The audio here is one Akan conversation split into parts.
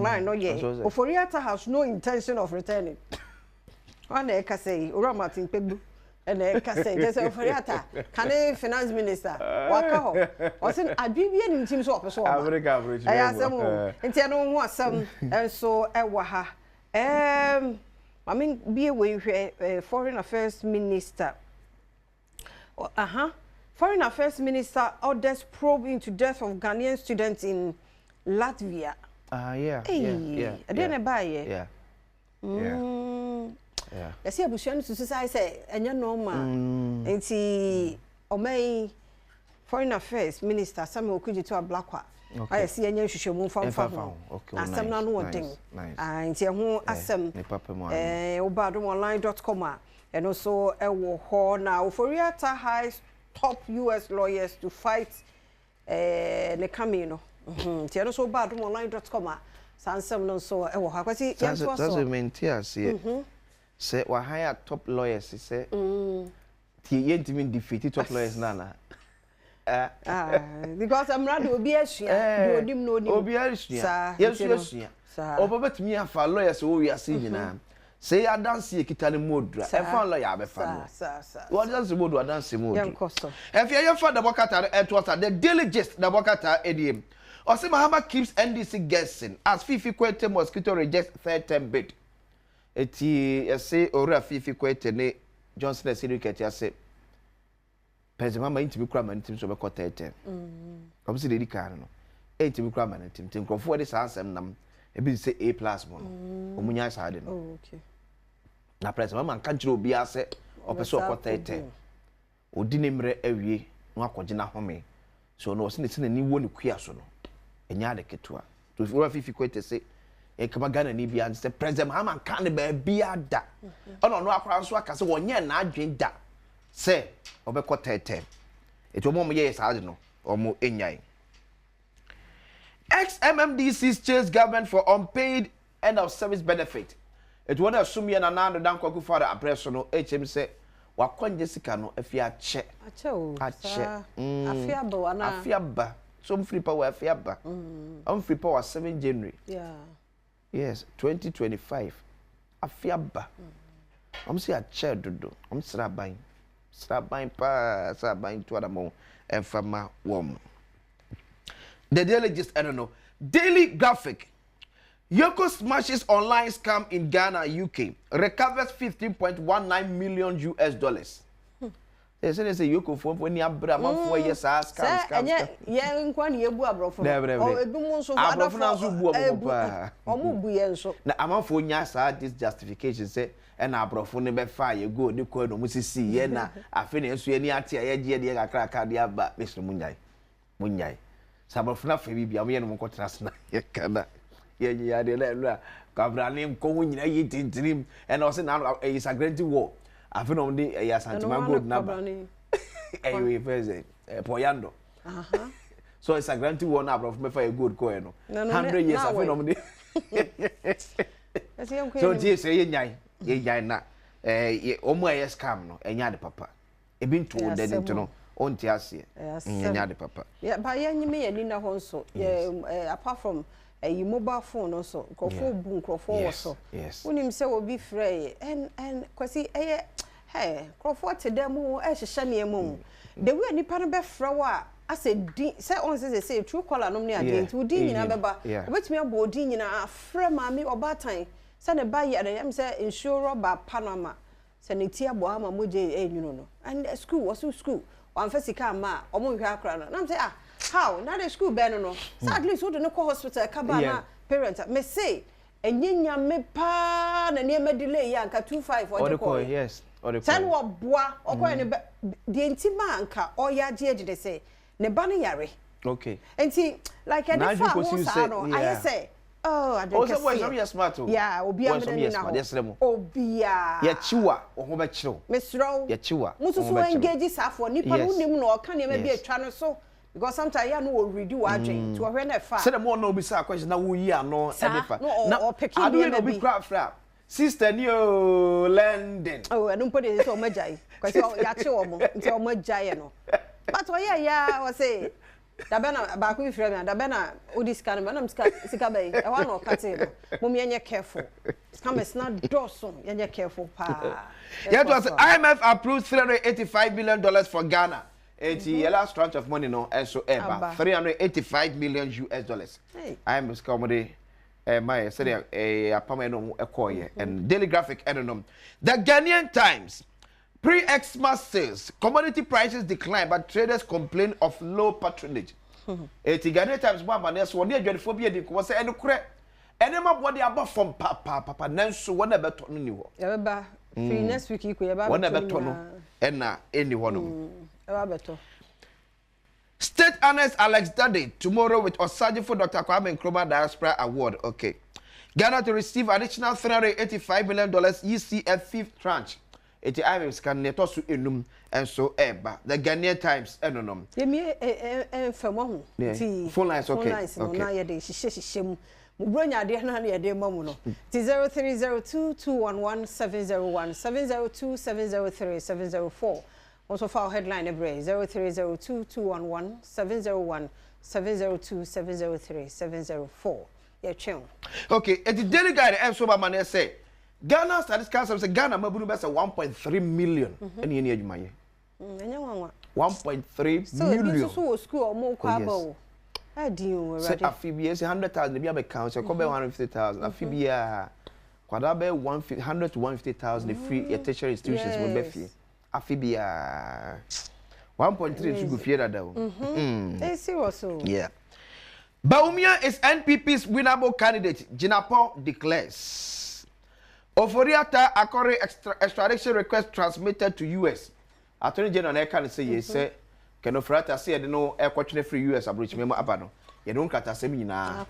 online no ye. Oforiata has no intention of returning. One e ka say Ora Martin Pegbu and e ka say just Oforiata can finance minister waka ho. O say adwibie ni ntim so opeso ma. Africa bridge. Aya asem o. Ntia no ho asem enso ewa ha. I mean be we foreign affairs minister. Foreign Affairs Minister orders probe into death of Ghanaian students in Latvia. Yeah. I didn't buy it. Yeah. I see a bushon to say, and you know, man. And see, Foreign Affairs Minister Samuel Kuji to a black one. I see a new should move from okay. And some non one thing. And see who assem Badwam.com. And also a war now for Riata High top US lawyers to fight the Camino. Tiano so Badwam.com. Sansam so a war. That's a main tears here. Say, why hire top lawyers? Say, T defeated top lawyers, Nana. Because I'm not obvious. Obvious, yes. Over me and for lawyers who we are seeing now. Say I dance here kitani modra. E fa lawyer be fa. What dance mode wa dance mode. If you for the Bokata et was the daily gist the Bokata ADM. Ose Mahama keeps NDC guessing as Fifi Kwete mosquito rejects third term bid. Eti say ora Fifi Kwete ne Johnson Syndicate ya say President Mama intimi kura man tim so be kwata third. Come see the car no. Intimi kura man tim krofo de sa ansem nam e bi say A+ mo no. Omunya sa de no. Oh okay. Na President Mama kan kire obi ase opeso kwata third. Odi ne mre awie no akogye na home. So no se ne ni wo ne kua so no. Enya de ketua. To ora Fifi Kwete say e kama Ghana ni bia say President Mama kan ba bia da. Ono no akwa so aka say wonye na adwen da. Say obekọ tete eto mo ye sa no omo enyai ex-MMDC's chase government for unpaid end of service benefit it wona assume ye na nando dan kwaku fara apreso no HM say wakonje sika no afia che afia ba wana afia ba so free power afia ba free power 7 January yes 2025 afia ba say a che dodo sra ban Sabain pa sabain to adamo and fama wom. The daily gist I don't know. Daily graphic. Yoko smashes online scam in Ghana, UK. Recovers $15.19 million. They say Yoko phone when you abra man 4 years scam. Yeah, nkwan ye bu abrofo. O edu mo so abrofo na so bu pa. Omo bu ye nso. Na amafo nya sa this justification say and abrofo ne be fa ye go ni ko no musisi ye na afi na enso ye ni ate ye je de kakra ka de aba Mr. Munyai sa abrofo na fa bibia mo ye no mo kotrase na ye kana ye nya de na no kabrani nko ho nyina ye tintirim and also na is a great war afi no de ya santima gold na ba we first poyando so it's a great war na abrofo me fa ye gold ko e no 100 years afi no de so je say ye nyai ye na omo aye scam no enya de papa e bi nto de nto no onti ase enya de papa ba ye nyime ye ni na ho nso apart from a mobile phone also crofo bu crofo wo so unim se obi frey and kwasi hey crofo te dem e hehye ne emu the way nipa no be fra wa ase din say on say true caller no ne ade nti odi nyina beba obetumi abo odi nyina afra maami obatan say ne ba ye dem say insure ba Panama say ne ti abo ama moje enyuno no and school was school one fasika ma omo hwa akra no na say how na the school be no so at least we do no call hospital ka ba na parent me say enyenya me pa na ne ma delay ya nka 25 or the call yes or the ten wo boa okoye ne de ntima anka oya je say ne ba ne yare okay enti like any fa wo sa no I say oh I don't also was very smart yeah obi am na na obia ya chiwa oho be chiro mesro ya chiwa musu so engage safo nipa no nim no oka ne ma bi atwa no so because sometimes ya no will redo agent to where na fa say the more no be say question na wo yi ano e dey fa na I don't be craft fra sister ni o London oh I don't put it so majai because ya che wo mo nti o majai no but oh yeah I was say da bena ba ko frɛ me da bena odi sika no na sika bay e wa no kate no mom yenye careful scammers na doso yenye careful pa. Yeah, to IMF approved $385 million for Ghana. It's the last tranche of money no and so $385 million. IMF comedy my said a pameno ecoy and Daily Graphic Adom. The Ghanaian Times pre-Xmas sales, commodity prices decline, but traders complain of low patronage. It's the Ghanaian Times one man yes one year phobia was and correct. And I'm what they are from papa nanso one never to no. Yeah, free next week you could one never to no and na any one of State Honest Alex Daddy tomorrow with Osaji for Dr. Kwame Nkrumah Diaspora Award. Okay. Ghana to receive additional $385 million ECF fifth tranche. It's the IMF scan neto su enum and so eba. The Ghanaian Times enonom. Ye me famo ho. Phone lines okay. Phone lines no na ye de hihye Bronya de na ye de mamu no. Ti 0302211701 702703704. Also for our headline every 0302211701 702703704. Yeah, chill. Okay, at the Daily Guide and so man say Ghana statistics say Ghana mabunu be say 1.3 million. Any you my. 1.3 million. So school or more kwabo. I do say afibia say 100,000 be account say come 150,000 afibia kwada be 100 to 150,000 the free tertiary institutions will be free. Afibia 1.3 should go fear that. They serious so. Yeah. Baumia is NPP's winnable candidate. Jinapo declares. Oforiata Akore extradition request transmitted to US. Attorney General can say yes. Say can Oforiata say no air question free US abroach memo abano. You don't cut a seminar.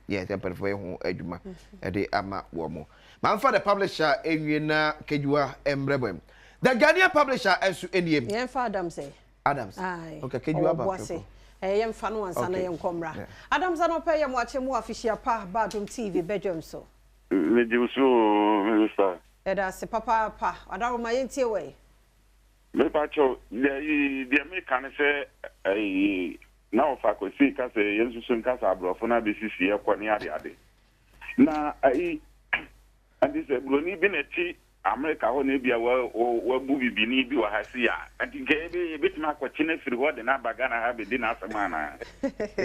Yeah, temper for your eduma. Ede ama womo. Man for the publisher Ewina Kejua Embrebem. The Ghanaian publisher Ensu Eniem. Yeah, for Adams say. Adams. Aye. Okay, Kejua about. Yem fan one sana yem komra. Adams no pay yem watch mu official pa Badwam TV Badwam so. Me di so minister. Eda se papa pa. Adawo ma yentie we. Me pa cho de me kan say na ofa ko si ka say yen susu nka sa abrofo na be sisi e ko ni ade. Na andi se broni bi na ti America ho na bia wa bu bibini bi wa hasi ya antinke be betima kwachi na firi ho de na baga na ha be di na asema na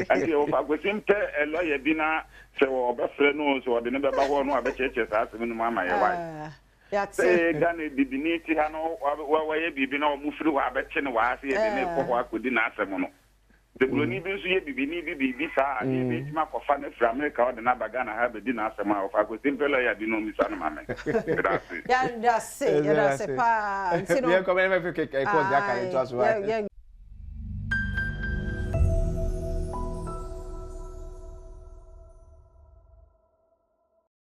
anti o fa kwesim pe lawyer bi na se wo be frɛ no so de ne be ba ho no abecheche sa asem no mama ye wa ya te Ghana bibini ti ha no wa ye bibi na o mu firi ho abeche ne wa hasi de ne ko ho akodi na asem no de broni bi so ye bibini bi sa ye betima kofa na firi America ho de na baga na ha be di na asema o fa kwesim pe lawyer bi no mi sa no mama ya that's it pa you come and make cause that can to us right